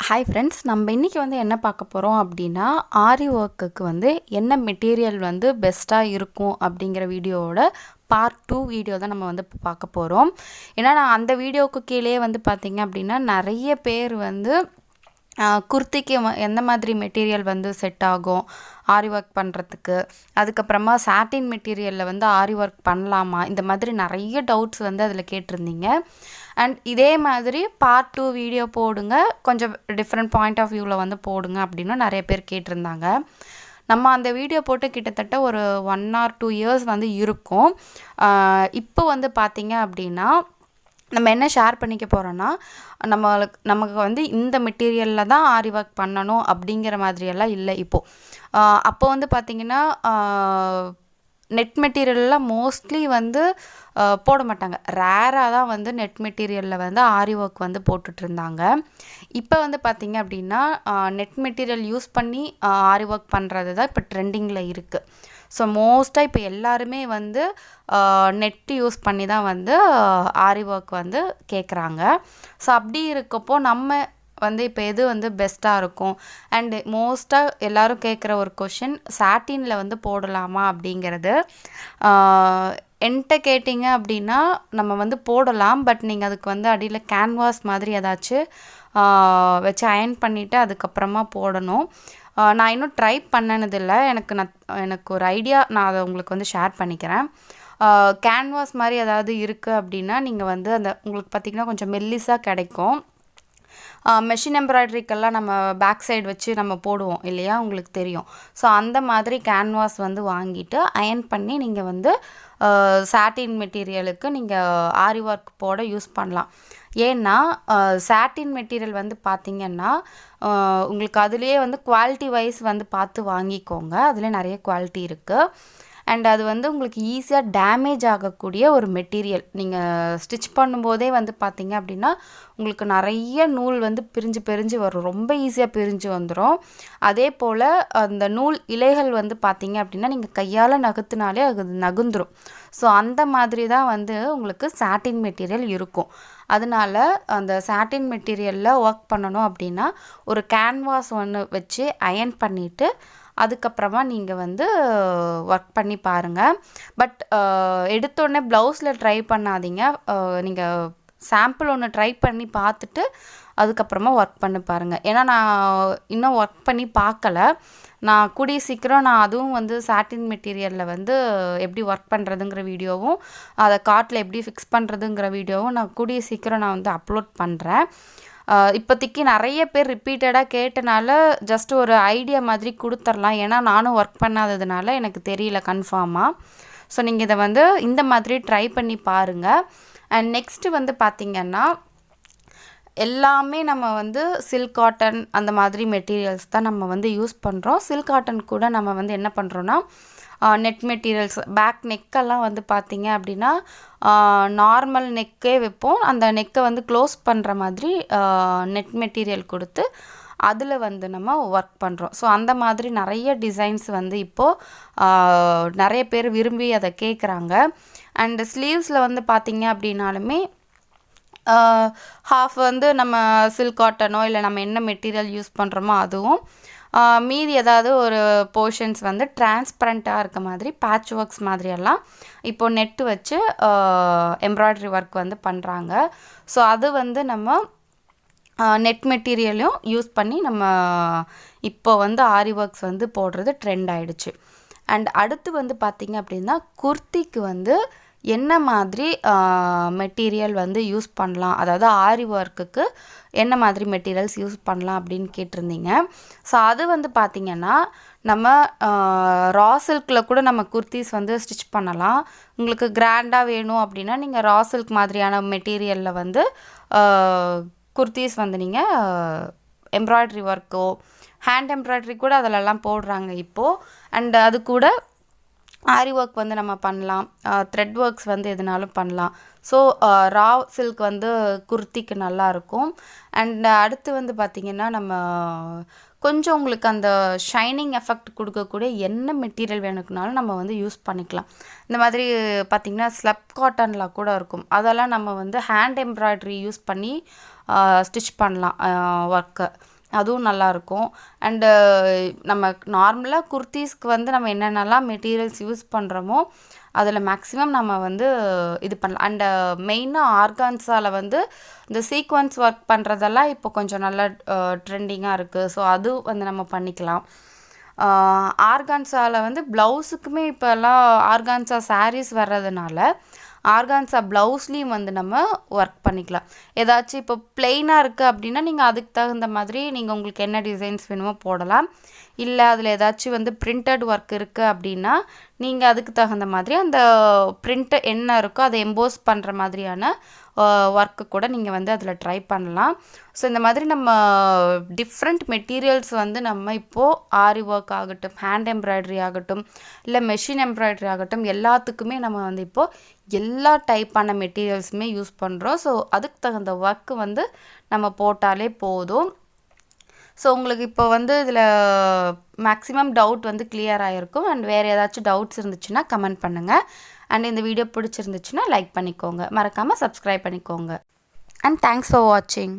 Hi friends, நம்ம இன்றைக்கி என்ன பார்க்க போகிறோம் அப்படின்னா, ஆரி ஒர்க்குக்கு என்ன மெட்டீரியல் பெஸ்ட்டாக இருக்கும் அப்படிங்கிற வீடியோவோட பார்ட் 2 வீடியோ தான் நம்ம இப்போ பார்க்க போகிறோம். ஏன்னா நான் அந்த வீடியோவுக்கு கீழே பார்த்திங்க அப்படின்னா நிறைய பேர் குர்த்திக்கு எந்த மாதிரி மெட்டீரியல் செட் ஆகும் ஆரி ஒர்க் பண்ணுறதுக்கு, அதுக்கப்புறமா சாட்டின் மெட்டீரியலில் ஆரி ஒர்க் பண்ணலாமா, இந்த மாதிரி நிறைய டவுட்ஸ் அதில் கேட்டிருந்தீங்க. அண்ட் இதே மாதிரி பார்ட் 2 வீடியோ போடுங்க, கொஞ்சம் டிஃப்ரெண்ட் பாயிண்ட் ஆஃப் வியூவில் போடுங்க அப்படின்னு நிறைய பேர் கேட்டிருந்தாங்க. நம்ம அந்த வீடியோ போட்டு கிட்டத்தட்ட ஒரு 1 or 2 இயர்ஸ் இருக்கும். இப்போ பார்த்திங்க அப்படின்னா நம்ம என்ன ஷேர் பண்ணிக்க போகிறோன்னா, நமக்கு இந்த மெட்டீரியலில் தான் ஆரி ஒர்க் பண்ணணும் அப்படிங்கிற மாதிரியெல்லாம் இல்லை இப்போது. அப்போ பார்த்திங்கன்னா நெட் மெட்டீரியல்லாம் மோஸ்ட்லி போட மாட்டாங்க. ரேராக தான் நெட் மெட்டீரியலில் ஆரி ஒர்க் போட்டுட்ருந்தாங்க. இப்போ பார்த்திங்க அப்படின்னா நெட் மெட்டீரியல் யூஸ் பண்ணி ஆரி ஒர்க் பண்ணுறது தான் இப்போ ட்ரெண்டிங்கில் இருக்குது. ஸோ மோஸ்ட்டாக இப்போ எல்லாருமே நெட்டு யூஸ் பண்ணி தான் ஆரி ஒர்க் கேட்குறாங்க. ஸோ அப்படி இருக்கப்போ நம்ம இப்போ எது பெஸ்ட்டாக இருக்கும், அண்டு மோஸ்ட்டாக எல்லோரும் கேட்குற ஒரு கொஷின், சாட்டினில் போடலாமா அப்படிங்கிறது. என்கிட்ட கேட்டிங்க அப்படின்னா நம்ம போடலாம். பட் நீங்கள் அதுக்கு அடியில் கேன்வாஸ் மாதிரி ஏதாச்சும் வச்சு அயன் பண்ணிவிட்டு அதுக்கப்புறமா போடணும். நான் இன்னும் ட்ரை பண்ணினதில்லை. எனக்கு ஒரு ஐடியா, நான் அதை உங்களுக்கு ஷேர் பண்ணிக்கிறேன். கேன்வாஸ் மாதிரி ஏதாவது இருக்குது அப்படின்னா நீங்கள் அந்த உங்களுக்கு பார்த்திங்கன்னா கொஞ்சம் மெல்லிஸாக கிடைக்கும். மெஷின் எம்ப்ராய்டரிக்கெல்லாம் நம்ம பேக் சைடு வச்சு நம்ம போடுவோம் இல்லையா, உங்களுக்கு தெரியும். ஸோ அந்த மாதிரி கேன்வாஸ் வாங்கிட்டு அயன் பண்ணி நீங்கள் சாட்டின் மெட்டீரியலுக்கு நீங்கள் ஆரி ஒர்க் போட யூஸ் பண்ணலாம். ஏன்னா சாட்டின் மெட்டீரியல் பார்த்திங்கன்னா உங்களுக்கு அதுலேயே குவாலிட்டி வைஸ் பார்த்து வாங்கிக்கோங்க. அதில் நிறைய குவாலிட்டி இருக்குது. அண்ட் அது உங்களுக்கு ஈஸியாக டேமேஜ் ஆகக்கூடிய ஒரு மெட்டீரியல். நீங்கள் ஸ்டிச் பண்ணும்போதே பார்த்திங்க அப்படின்னா உங்களுக்கு நிறைய நூல் பிரிஞ்சு வரும், ரொம்ப ஈஸியாக பிரிஞ்சு வந்துடும். அதே போல் அந்த நூல் இலைகள் பார்த்திங்க அப்படின்னா நீங்கள் கையால் நகர்த்தினாலே அது நகுந்துடும். ஸோ அந்த மாதிரி தான் உங்களுக்கு சாட்டின் மெட்டீரியல் இருக்கும். அதனால் அந்த சாட்டின் மெட்டீரியலில் ஒர்க் பண்ணணும் அப்படின்னா ஒரு கேன்வாஸ் ஒன்று வச்சு அயன் பண்ணிவிட்டு அதுக்கப்புறமா நீங்கள் ஒர்க் பண்ணி பாருங்கள். பட் எடுத்தோடனே ப்ளவுஸில் ட்ரை பண்ணாதீங்க. நீங்கள் சாம்பிள் ஒன்று ட்ரை பண்ணி பார்த்துட்டு அதுக்கப்புறமா ஒர்க் பண்ணி பாருங்கள். ஏன்னா நான் இன்னும் ஒர்க் பண்ணி பார்க்கல. நான் கூடிய சீக்கிரம் நான் அதுவும் சாட்டின் மெட்டீரியலில் எப்படி ஒர்க் பண்ணுறதுங்கிற வீடியோவும், அதை காட்டில் எப்படி ஃபிக்ஸ் பண்ணுறதுங்கிற வீடியோவும் நான் கூடிய சீக்கிரம் நான் அப்லோட் பண்ணுறேன். இப்போதைக்கு நிறைய பேர் ரிப்பீட்டடாக கேட்டனால ஜஸ்ட் ஒரு ஐடியா மாதிரி கொடுத்துர்லாம். ஏன்னா நானும் ஒர்க் பண்ணாததுனால எனக்கு தெரியல கன்ஃபார்மாக. ஸோ நீங்கள் இதை இந்த மாதிரி ட்ரை பண்ணி பாருங்கள். அண்ட் நெக்ஸ்ட்டு பார்த்திங்கன்னா எல்லாமே நம்ம சில்க் காட்டன் அந்த மாதிரி மெட்டீரியல்ஸ் தான் நம்ம யூஸ் பண்ணுறோம். சில்க் காட்டன் கூட நம்ம என்ன பண்ணுறோன்னா நெட் மெட்டீரியல்ஸ் பேக் நெக்கெல்லாம் பார்த்திங்க அப்படின்னா நார்மல் நெக்கே வைப்போம். அந்த நெக்கை க்ளோஸ் பண்ணுற மாதிரி நெட் மெட்டீரியல் கொடுத்து அதில் நம்ம ஒர்க் பண்ணுறோம். ஸோ அந்த மாதிரி நிறைய டிசைன்ஸ் இப்போது நிறைய பேர் விரும்பி அதை கேட்குறாங்க. அண்டு ஸ்லீவ்ஸில் பார்த்திங்க அப்படின்னாலுமே ஹாஃப் நம்ம சில்க் காட்டனோ இல்லை நம்ம என்ன மெட்டீரியல் யூஸ் பண்ணுறோமோ அதுவும், மீதி ஏதாவது ஒரு போர்ஷன்ஸ் டிரான்ஸ்பரண்ட்டாக இருக்க மாதிரி பேட்ச் ஒர்க்ஸ் மாதிரியெல்லாம் இப்போது நெட்டு வச்சு எம்ப்ராய்டரி ஒர்க் பண்ணுறாங்க. ஸோ அது நம்ம நெட் மெட்டீரியலையும் யூஸ் பண்ணி நம்ம இப்போ ஆரி ஒர்க்ஸ் போடுறது ட்ரெண்ட் ஆகிடுச்சு. அண்ட் அடுத்து பார்த்திங்க அப்படின்னா குர்த்திக்கு என்ன மாதிரி மெட்டீரியல் யூஸ் பண்ணலாம், அதாவது ஆரி ஒர்க்குக்கு என்ன மாதிரி மெட்டீரியல்ஸ் யூஸ் பண்ணலாம் அப்படின்னு கேட்டிருந்தீங்க. ஸோ அது பார்த்திங்கன்னா நம்ம ரா சில்கில் கூட நம்ம குர்த்திஸ் ஸ்டிச் பண்ணலாம். உங்களுக்கு கிராண்டாக வேணும் அப்படின்னா நீங்கள் ரா சில்க் மாதிரியான மெட்டீரியலில் குர்த்திஸ் நீங்கள் எம்ப்ராய்டரி ஒர்க்கோ ஹேண்ட் எம்ப்ராய்டரி கூட அதிலெல்லாம் போடுறாங்க இப்போது. அண்ட் அது கூட ஆரி ஒர்க் நம்ம பண்ணலாம், த்ரெட் ஒர்க்ஸ் எதுனாலும் பண்ணலாம். ஸோ ரா சில்க் குர்த்திக்கு நல்லாயிருக்கும். அண்ட் அடுத்து பார்த்திங்கன்னா நம்ம கொஞ்சம் உங்களுக்கு அந்த ஷைனிங் எஃபெக்ட் கொடுக்கக்கூடிய என்ன மெட்டீரியல் வேணுக்குனாலும் நம்ம யூஸ் பண்ணிக்கலாம். இந்த மாதிரி பார்த்திங்கன்னா ஸ்லப் காட்டனில் கூட இருக்கும். அதெல்லாம் நம்ம ஹேண்ட் எம்ப்ராய்டரி யூஸ் பண்ணி ஸ்டிச் பண்ணலாம் ஒர்க்கு. அதுவும் நல்லாயிருக்கும். அண்டு நம்ம நார்மலாக குர்த்தீஸ்க்கு வந்து நம்ம என்னென்னலாம் மெட்டீரியல்ஸ் யூஸ் பண்ணுறோமோ அதில் மேக்ஸிமம் நம்ம வந்து இது பண்ணலாம். அண்டு மெயினாக ஆர்கான்ஸாவில் வந்து இந்த சீக்வன்ஸ் ஒர்க் பண்ணுறதெல்லாம் இப்போ கொஞ்சம் நல்லா ட்ரெண்டிங்காக இருக்குது. ஸோ அது வந்து நம்ம பண்ணிக்கலாம். ஆர்கான்ஸாவில் வந்து ப்ளவுஸுக்குமே இப்போல்லாம் ஆர்கான்ஸா சாரீஸ் வர்றதுனால ஆர்கான்ஸா ப்ளவுஸ்லேயும் வந்து நம்ம ஒர்க் பண்ணிக்கலாம். ஏதாச்சும் இப்போ பிளெயினாக இருக்குது அப்படின்னா நீங்கள் அதுக்கு தகுந்த மாதிரி நீங்கள் உங்களுக்கு என்ன டிசைன்ஸ் வேணுமோ போடலாம். இல்லை அதில் ஏதாச்சும் வந்து பிரிண்டட் ஒர்க் இருக்குது அப்படின்னா நீங்கள் அதுக்கு தகுந்த மாதிரி அந்த பிரிண்ட்டு என்ன இருக்கோ அதை எம்போஸ் பண்ணுற மாதிரியான ஒர்க்கு கூட நீங்கள் வந்து அதில் ட்ரை பண்ணலாம். ஸோ இந்த மாதிரி நம்ம டிஃப்ரெண்ட் மெட்டீரியல்ஸ் வந்து நம்ம இப்போது ஆரி ஒர்க் ஆகட்டும், ஹேண்ட் எம்ப்ராய்டரி ஆகட்டும், இல்லை மெஷின் எம்ப்ராய்டரி ஆகட்டும், எல்லாத்துக்குமே நம்ம வந்து இப்போது எல்லா டைப்பான மெட்டீரியல்ஸுமே யூஸ் பண்ணுறோம். ஸோ அதுக்கு தகுந்த ஒர்க்கு வந்து நம்ம போட்டாலே போதும். ஸோ உங்களுக்கு இப்போ வந்து இதில் மேக்ஸிமம் டவுட் வந்து கிளியர் ஆகிருக்கும். அண்ட் வேறு ஏதாச்சும் டவுட்ஸ் இருந்துச்சுன்னா கமெண்ட் பண்ணுங்கள். அண்ட் இந்த வீடியோ பிடிச்சிருந்துச்சுன்னா லைக் பண்ணிக்கோங்க, மறக்காமல் சப்ஸ்கிரைப் பண்ணிக்கோங்க. அண்ட் தேங்க்ஸ் ஃபார் வாட்சிங்.